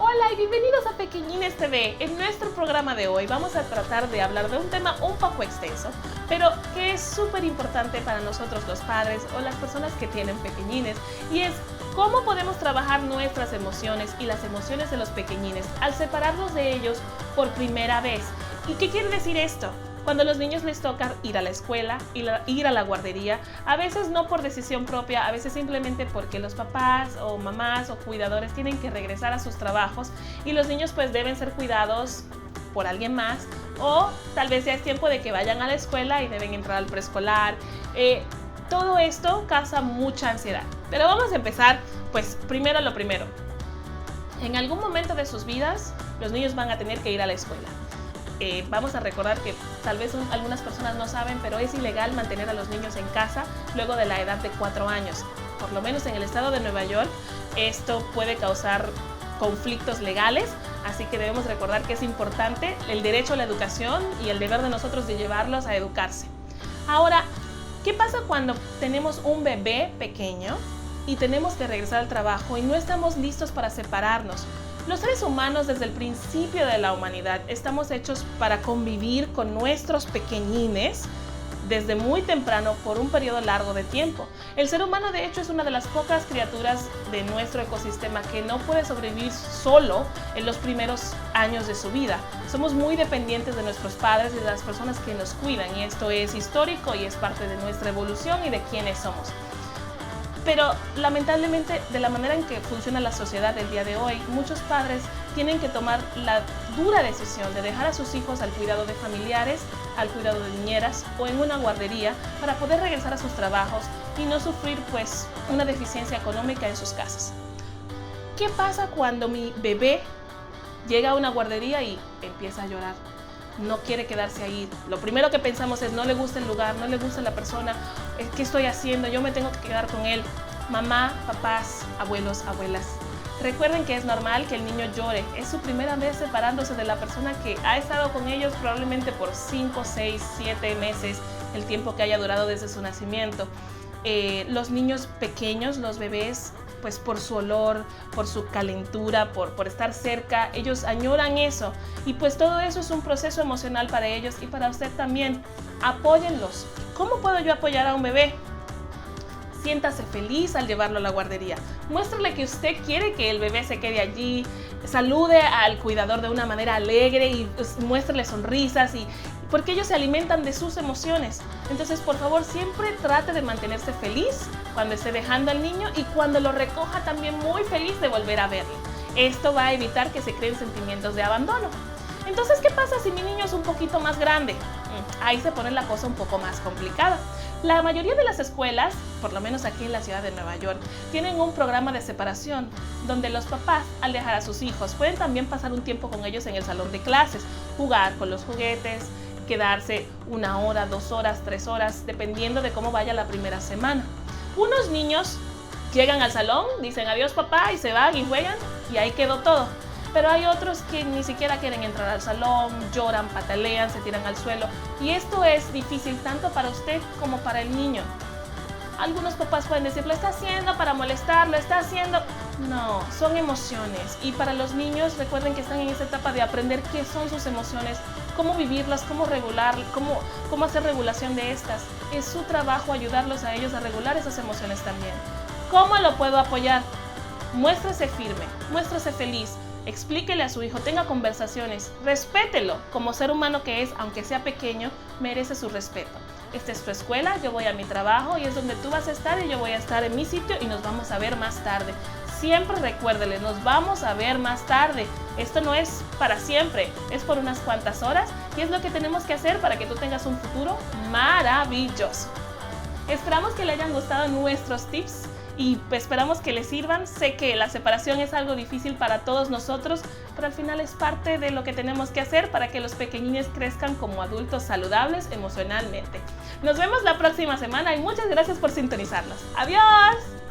Hola y bienvenidos a Pequeñines TV. En nuestro programa de hoy vamos a tratar de hablar de un tema un poco extenso, pero que es súper importante para nosotros los padres o las personas que tienen pequeñines, y es cómo podemos trabajar nuestras emociones y las emociones de los pequeñines al separarnos de ellos por primera vez. ¿Y qué quiere decir esto? Cuando a los niños les toca ir a la escuela, ir a la guardería, a veces no por decisión propia, a veces simplemente porque los papás o mamás o cuidadores tienen que regresar a sus trabajos y los niños pues deben ser cuidados por alguien más, o tal vez ya es tiempo de que vayan a la escuela y deben entrar al preescolar. Todo esto causa mucha ansiedad. Pero vamos a empezar pues primero lo primero. En algún momento de sus vidas los niños van a tener que ir a la escuela. Vamos a recordar que tal vez algunas personas no saben, pero es ilegal mantener a los niños en casa luego de la edad de 4 años. Por lo menos en el estado de Nueva York, esto puede causar conflictos legales, así que debemos recordar que es importante el derecho a la educación y el deber de nosotros de llevarlos a educarse. Ahora, ¿qué pasa cuando tenemos un bebé pequeño y tenemos que regresar al trabajo y no estamos listos para separarnos? Los seres humanos desde el principio de la humanidad estamos hechos para convivir con nuestros pequeñines desde muy temprano por un periodo largo de tiempo. El ser humano de hecho es una de las pocas criaturas de nuestro ecosistema que no puede sobrevivir solo en los primeros años de su vida. Somos muy dependientes de nuestros padres y de las personas que nos cuidan, y esto es histórico y es parte de nuestra evolución y de quiénes somos. Pero lamentablemente, de la manera en que funciona la sociedad del día de hoy, muchos padres tienen que tomar la dura decisión de dejar a sus hijos al cuidado de familiares, al cuidado de niñeras o en una guardería para poder regresar a sus trabajos y no sufrir pues una deficiencia económica en sus casas. ¿Qué pasa cuando mi bebé llega a una guardería y empieza a llorar? No quiere quedarse ahí. Lo primero que pensamos es: no le gusta el lugar, no le gusta la persona, ¿qué estoy haciendo? Yo me tengo que quedar con él. Mamá, papás, abuelos, abuelas, recuerden que es normal que el niño llore. Es su primera vez separándose de la persona que ha estado con ellos probablemente por 5, 6, 7 meses, el tiempo que haya durado desde su nacimiento. Los niños pequeños, los bebés, pues por su olor, por su calentura, por estar cerca, ellos añoran eso, y pues todo eso es un proceso emocional para ellos y para usted también. Apóyenlos. ¿Cómo puedo yo apoyar a un bebé? Siéntase feliz al llevarlo a la guardería. Muéstrale que usted quiere que el bebé se quede allí. Salude al cuidador de una manera alegre y muéstrele sonrisas, porque ellos se alimentan de sus emociones. Entonces, por favor, siempre trate de mantenerse feliz cuando esté dejando al niño, y cuando lo recoja también muy feliz de volver a verlo. Esto va a evitar que se creen sentimientos de abandono. Entonces, ¿qué pasa si mi niño es un poquito más grande? Ahí se pone la cosa un poco más complicada. La mayoría de las escuelas, por lo menos aquí en la ciudad de Nueva York, tienen un programa de separación donde los papás, al dejar a sus hijos, pueden también pasar un tiempo con ellos en el salón de clases, jugar con los juguetes, quedarse 1 hora, 2 horas, 3 horas, dependiendo de cómo vaya la primera semana. Unos niños llegan al salón, dicen adiós papá y se van y juegan, y ahí quedó todo. Pero hay otros que ni siquiera quieren entrar al salón, lloran, patalean, se tiran al suelo, y esto es difícil tanto para usted como para el niño. Algunos papás pueden decir: lo está haciendo para molestar, lo está haciendo. No, son emociones, y para los niños recuerden que están en esa etapa de aprender qué son sus emociones, cómo vivirlas, cómo regular, cómo hacer regulación de estas. Es su trabajo ayudarlos a ellos a regular esas emociones también. ¿Cómo lo puedo apoyar? Muéstrese firme, muéstrese feliz. Explíquele a su hijo, tenga conversaciones, respételo. Como ser humano que es, aunque sea pequeño, merece su respeto. Esta es tu escuela, yo voy a mi trabajo y es donde tú vas a estar y yo voy a estar en mi sitio y nos vamos a ver más tarde. Siempre recuérdele, nos vamos a ver más tarde. Esto no es para siempre, es por unas cuantas horas, y es lo que tenemos que hacer para que tú tengas un futuro maravilloso. Esperamos que le hayan gustado nuestros tips y esperamos que les sirvan. Sé que la separación es algo difícil para todos nosotros, pero al final es parte de lo que tenemos que hacer para que los pequeñines crezcan como adultos saludables emocionalmente. Nos vemos la próxima semana y muchas gracias por sintonizarnos. ¡Adiós!